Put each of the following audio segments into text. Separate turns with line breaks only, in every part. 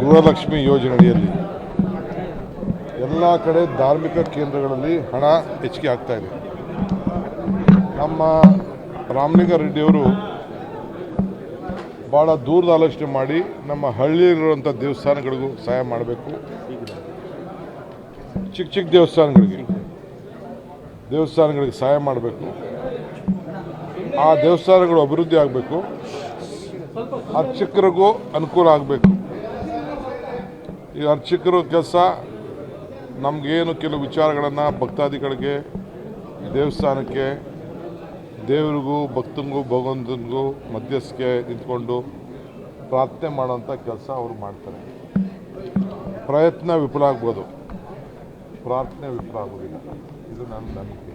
ಗೃಹಲಕ್ಷ್ಮಿ ಯೋಜನೆಯಲ್ಲಿ ಎಲ್ಲ ಕಡೆ ಧಾರ್ಮಿಕ ಕೇಂದ್ರಗಳಲ್ಲಿ ಹಣ ಹೆಚ್ಚಿಗೆ ಆಗ್ತಾ ಇದೆ. ನಮ್ಮ ರಾಮಲಿಂಗಾರೆಡ್ಡಿಯವರು ಭಾಳ ದೂರದ ಆಲೋಚನೆ ಮಾಡಿ ನಮ್ಮ ಹಳ್ಳಿಯಲ್ಲಿರುವಂಥ ದೇವಸ್ಥಾನಗಳಿಗೂ ಸಹಾಯ ಮಾಡಬೇಕು. ಚಿಕ್ಕ ಚಿಕ್ಕ ದೇವಸ್ಥಾನಗಳಿಗೆ ಸಹಾಯ ಮಾಡಬೇಕು. ಆ ದೇವಸ್ಥಾನಗಳು ಅಭಿವೃದ್ಧಿ ಆಗಬೇಕು. ಅರ್ಚಕರಿಗೂ ಅನುಕೂಲ ಆಗಬೇಕು. ಈ ಅರ್ಚಕರ ಕೆಲಸ ನಮಗೇನು ಕೆಲವು ವಿಚಾರಗಳನ್ನು ಭಕ್ತಾದಿಗಳಿಗೆ ದೇವಸ್ಥಾನಕ್ಕೆ ದೇವರಿಗೂ ಭಕ್ತನಿಗೂ ಭಗವಂತನಿಗೂ ಮಧ್ಯಸ್ಥಿಕೆ ನಿಂತ್ಕೊಂಡು ಪ್ರಾರ್ಥನೆ ಮಾಡೋಂಥ ಕೆಲಸ ಅವರು ಮಾಡ್ತಾರೆ. ಪ್ರಯತ್ನ ವಿಫಲ ಆಗ್ಬೋದು, ಪ್ರಾರ್ಥನೆ ವಿಫಲ ಆಗೋದಿಲ್ಲ. ಇದು ನನ್ನ ನಂಬಿಕೆ.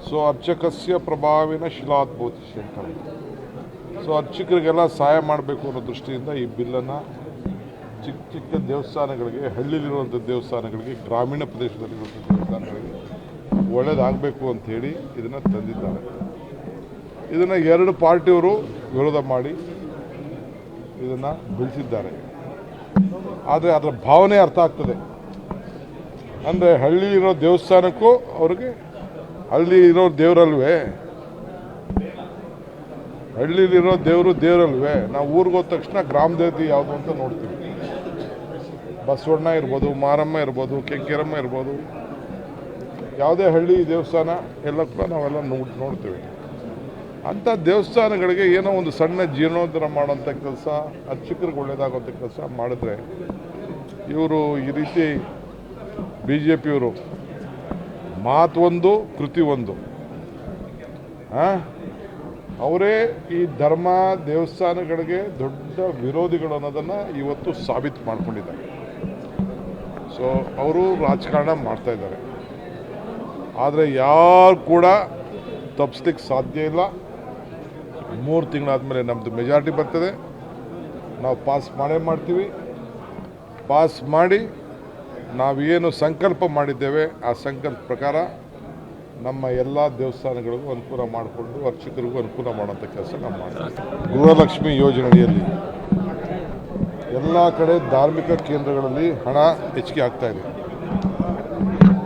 ಸೊ ಅರ್ಚಕಸ್ಯ ಪ್ರಭಾವಿನ ಶಿಲಾದ್ಭೂತಿಸಿ ಅಂತಾರೆ. ಸೊ ಅರ್ಚಕರಿಗೆಲ್ಲ ಸಹಾಯ ಮಾಡಬೇಕು ಅನ್ನೋ ದೃಷ್ಟಿಯಿಂದ ಈ ಬಿಲ್ಲನ್ನು ಚಿಕ್ಕ ಚಿಕ್ಕ ದೇವಸ್ಥಾನಗಳಿಗೆ, ಹಳ್ಳಿಲಿರುವಂಥ ದೇವಸ್ಥಾನಗಳಿಗೆ, ಗ್ರಾಮೀಣ ಪ್ರದೇಶದಲ್ಲಿರುವಂಥ ದೇವಸ್ಥಾನಗಳಿಗೆ ಒಳ್ಳೆಯದಾಗಬೇಕು ಅಂಥೇಳಿ ಇದನ್ನು ತಂದಿದ್ದಾರೆ. ಇದನ್ನು ಎರಡು ಪಾರ್ಟಿಯವರು ವಿರೋಧ ಮಾಡಿ ಇದನ್ನು ಬೆಳೆಸಿದ್ದಾರೆ. ಆದರೆ ಅದರ ಭಾವನೆ ಅರ್ಥ ಆಗ್ತದೆ. ಅಂದರೆ ಹಳ್ಳಿಲಿರೋ ದೇವಸ್ಥಾನಕ್ಕೂ ಅವ್ರಿಗೆ ಹಳ್ಳಿ ಇರೋ ದೇವರಲ್ವೇ, ಹಳ್ಳಿಲಿರೋ ದೇವರಲ್ವೇ. ನಾವು ಊರಿಗೆ ಹೋದ ತಕ್ಷಣ ಗ್ರಾಮ ದೇವತೆ ಯಾವುದು ಅಂತ ನೋಡ್ತೀವಿ. ಬಸವಣ್ಣ ಇರ್ಬೋದು, ಮಾರಮ್ಮ ಇರ್ಬೋದು, ಕೆಂಕೇರಮ್ಮ ಇರ್ಬೋದು, ಯಾವುದೇ ಹಳ್ಳಿ ದೇವಸ್ಥಾನ ಎಲ್ಲ ಕೂಡ ನಾವೆಲ್ಲ ನೋಡ್ತೀವಿ. ಅಂಥ ದೇವಸ್ಥಾನಗಳಿಗೆ ಏನೋ ಒಂದು ಸಣ್ಣ ಜೀರ್ಣೋದ್ಧಾರ ಮಾಡೋಂಥ ಕೆಲಸ, ಅರ್ಚಕರಿಗೆ ಒಳ್ಳೆಯದಾಗೋಂಥ ಕೆಲಸ ಮಾಡಿದ್ರೆ, ಇವರು ಈ ರೀತಿ BJPಯವರು ಮಾತು ಒಂದು ಕೃತಿ ಒಂದು, ಅವರೇ ಈ ಧರ್ಮ ದೇವಸ್ಥಾನಗಳಿಗೆ ದೊಡ್ಡ ವಿರೋಧಿಗಳು ಅನ್ನೋದನ್ನು ಇವತ್ತು ಸಾಬೀತು ಮಾಡ್ಕೊಂಡಿದ್ದಾರೆ. ಸೊ ಅವರು ರಾಜಕಾರಣ ಮಾಡ್ತಾ ಇದ್ದಾರೆ. ಆದರೆ ಯಾರು ಕೂಡ ತಪ್ಪಿಸ್ಲಿಕ್ಕೆ ಸಾಧ್ಯ ಇಲ್ಲ. 3 ತಿಂಗಳಾದಮೇಲೆ ನಮ್ಮದು ಮೆಜಾರಿಟಿ ಬರ್ತದೆ. ನಾವು ಪಾಸ್ ಮಾಡೇ ಮಾಡ್ತೀವಿ. ಪಾಸ್ ಮಾಡಿ ನಾವೇನು ಸಂಕಲ್ಪ ಮಾಡಿದ್ದೇವೆ ಆ ಸಂಕಲ್ಪ ಪ್ರಕಾರ ನಮ್ಮ ಎಲ್ಲ ದೇವಸ್ಥಾನಗಳಿಗೂ ಅನುಕೂಲ ಮಾಡಿಕೊಂಡು ಅರ್ಚಕರಿಗೂ ಅನುಕೂಲ ಮಾಡೋಂಥ ಕೆಲಸ ನಾವು ಮಾಡ್ತೀವಿ. ಗೃಹಲಕ್ಷ್ಮಿ ಯೋಜನೆಯಲ್ಲಿ ಎಲ್ಲ ಕಡೆ ಧಾರ್ಮಿಕ ಕೇಂದ್ರಗಳಲ್ಲಿ ಹಣ ಹೆಚ್ಚಿಗೆ ಆಗ್ತಾ ಇದೆ.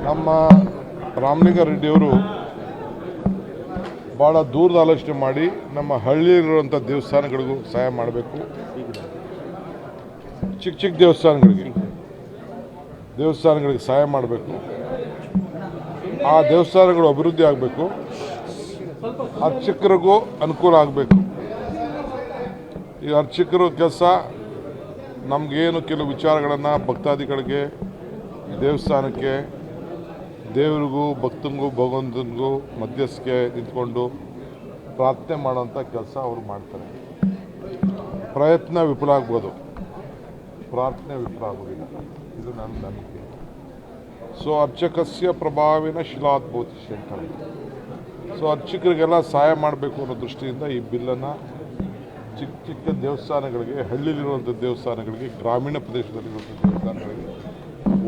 ನಮ್ಮ ರಾಮಲಿಂಗಾರೆಡ್ಡಿಯವರು ಭಾಳ ದೂರದ ಆಲೋಚನೆ ಮಾಡಿ ನಮ್ಮ ಹಳ್ಳಿಯಲ್ಲಿರುವಂಥ ದೇವಸ್ಥಾನಗಳಿಗೂ ಸಹಾಯ ಮಾಡಬೇಕು. ಚಿಕ್ಕ ಚಿಕ್ಕ ದೇವಸ್ಥಾನಗಳಿಗೆ ಸಹಾಯ ಮಾಡಬೇಕು. ಆ ದೇವಸ್ಥಾನಗಳು ಅಭಿವೃದ್ಧಿ ಆಗಬೇಕು. ಅರ್ಚಕರಿಗೂ ಅನುಕೂಲ ಆಗಬೇಕು. ಈ ಅರ್ಚಕರ ಕೆಲಸ ನಮಗೇನು ಕೆಲವು ವಿಚಾರಗಳನ್ನು ಭಕ್ತಾದಿಗಳಿಗೆ ದೇವಸ್ಥಾನಕ್ಕೆ ದೇವರಿಗೂ ಭಕ್ತನಿಗೂ ಭಗವಂತನಿಗೂ ಮಧ್ಯಸ್ಥಿಕೆ ನಿಂತ್ಕೊಂಡು ಪ್ರಾರ್ಥನೆ ಮಾಡೋಂಥ ಕೆಲಸ ಅವರು ಮಾಡ್ತಾರೆ. ಪ್ರಯತ್ನ ವಿಫಲ ಆಗ್ಬೋದು, ಪ್ರಾರ್ಥನೆ ವಿಫಲ ಆಗೋದಿಲ್ಲ. ಇದು ನನ್ನ ನಂಬಿಕೆ. ಸೊ ಅರ್ಚಕಸ್ಯ ಪ್ರಭಾವಿನ ಶಿಲಾದ್ಭೂತಿಸಿ ಅಂತಾರೆ. ಸೊ ಅರ್ಚಕರಿಗೆಲ್ಲ ಸಹಾಯ ಮಾಡಬೇಕು ಅನ್ನೋ ದೃಷ್ಟಿಯಿಂದ ಈ ಬಿಲ್ಲನ್ನು ಚಿಕ್ಕ ಚಿಕ್ಕ ದೇವಸ್ಥಾನಗಳಿಗೆ, ಹಳ್ಳಿಲಿರುವಂಥ ದೇವಸ್ಥಾನಗಳಿಗೆ, ಗ್ರಾಮೀಣ ಪ್ರದೇಶದಲ್ಲಿರುವಂಥ ದೇವಸ್ಥಾನಗಳಿಗೆ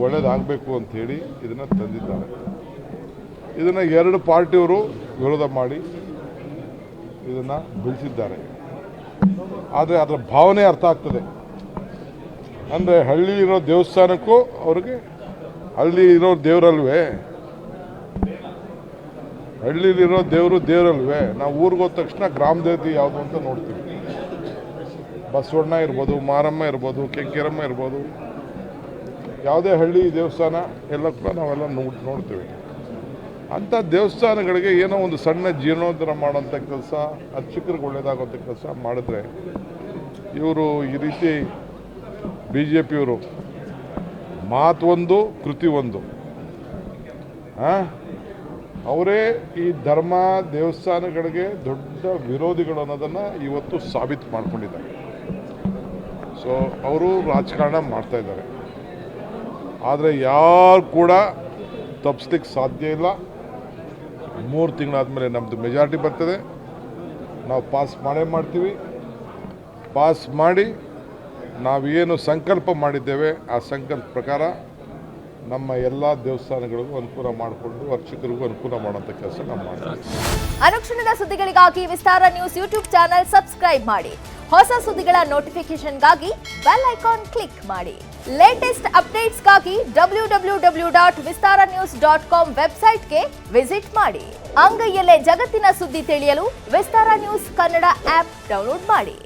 ಒಳ್ಳೆಯದಾಗಬೇಕು ಅಂಥೇಳಿ ಇದನ್ನು ತಂದಿದ್ದಾರೆ. ಇದನ್ನು ಎರಡು ಪಾರ್ಟಿಯವರು ವಿರೋಧ ಮಾಡಿ ಇದನ್ನು ಬೆಳೆಸಿದ್ದಾರೆ. ಆದರೆ ಅದರ ಭಾವನೆ ಅರ್ಥ ಆಗ್ತದೆ. ಅಂದರೆ ಹಳ್ಳಿಲಿರೋ ದೇವಸ್ಥಾನಕ್ಕೂ ಅವ್ರಿಗೆ ಹಳ್ಳಿ ಇರೋ ದೇವರಲ್ವೇ, ಹಳ್ಳಿಲಿರೋ ದೇವರಲ್ವೇ. ನಾವು ಊರಿಗೆ ಹೋದ ತಕ್ಷಣ ಗ್ರಾಮ ದೇವತೆ ಯಾವುದು ಅಂತ ನೋಡ್ತೀವಿ. ಬಸವಣ್ಣ ಇರ್ಬೋದು, ಮಾರಮ್ಮ ಇರ್ಬೋದು, ಕೆಂಕೇರಮ್ಮ ಇರ್ಬೋದು, ಯಾವುದೇ ಹಳ್ಳಿ ದೇವಸ್ಥಾನ ಎಲ್ಲ ಕೂಡ ನಾವೆಲ್ಲ ನೋಡ್ತೀವಿ. ಅಂಥ ದೇವಸ್ಥಾನಗಳಿಗೆ ಏನೋ ಒಂದು ಸಣ್ಣ ಜೀರ್ಣೋದ್ಧಾರ ಮಾಡೋಂಥ ಕೆಲಸ, ಅರ್ಚಕರಿಗೆ ಒಳ್ಳೆಯದಾಗೋಂಥ ಕೆಲಸ ಮಾಡಿದ್ರೆ, ಇವರು ಈ ರೀತಿ BJPಯವರು ಮಾತು ಒಂದು ಕೃತಿ ಒಂದು, ಅವರೇ ಈ ಧರ್ಮ ದೇವಸ್ಥಾನಗಳಿಗೆ ದೊಡ್ಡ ವಿರೋಧಿಗಳು ಅನ್ನೋದನ್ನು ಇವತ್ತು ಸಾಬೀತು ಮಾಡ್ಕೊಂಡಿದ್ದಾರೆ. ಸೊ ಅವರು ರಾಜಕಾರಣ ಮಾಡ್ತಾ ಇದ್ದಾರೆ. ಆದರೆ ಯಾರು ಕೂಡ ತಪ್ಪಿಸ್ಲಿಕ್ಕೆ ಸಾಧ್ಯ ಇಲ್ಲ. 3 ತಿಂಗಳಾದಮೇಲೆ ನಮ್ಮದು ಮೆಜಾರಿಟಿ ಬರ್ತದೆ. ನಾವು ಪಾಸ್ ಮಾಡೇ ಮಾಡ್ತೀವಿ. ಪಾಸ್ ಮಾಡಿ ನಾವೇನು ಸಂಕಲ್ಪ ಮಾಡಿದ್ದೇವೆ ಆ ಸಂಕಲ್ಪ ಪ್ರಕಾರ ನಮ್ಮ ಎಲ್ಲ ದೇವಸ್ಥಾನಗಳಿಗೂ ಅನುಕೂಲ ಮಾಡಿಕೊಂಡು ಅರ್ಚಕರಿಗೂ ಅನುಕೂಲ ಮಾಡೋಂಥ ಕೆಲಸ ನಾವು ಮಾಡ್ತೀವಿ.
ಅನುಕ್ಷಣದ ಸುದ್ದಿಗಳಿಗಾಗಿ ವಿಸ್ತಾರ ನ್ಯೂಸ್ ಯೂಟ್ಯೂಬ್ ಚಾನೆಲ್ ಸಬ್ಸ್ಕ್ರೈಬ್ ಮಾಡಿ. ಹೊಸ ಸುದ್ದಿಗಳ ನೋಟಿಫಿಕೇಶನ್ಗಾಗಿ ಬೆಲ್ ಐಕಾನ್ ಕ್ಲಿಕ್ ಮಾಡಿ. ಲೇಟೆಸ್ಟ್ ಅಪ್ಡೇಟ್ಸ್ಗಾಗಿ www.vistaranews.com ವೆಬ್ಸೈಟ್ಗೆ ವಿಸಿಟ್ ಮಾಡಿ. ಅಂಗೈಯಲ್ಲೇ ಜಗತ್ತಿನ ಸುದ್ದಿ ತಿಳಿಯಲು ವಿಸ್ತಾರ ನ್ಯೂಸ್ ಕನ್ನಡ ಆಪ್ ಡೌನ್ಲೋಡ್ ಮಾಡಿ.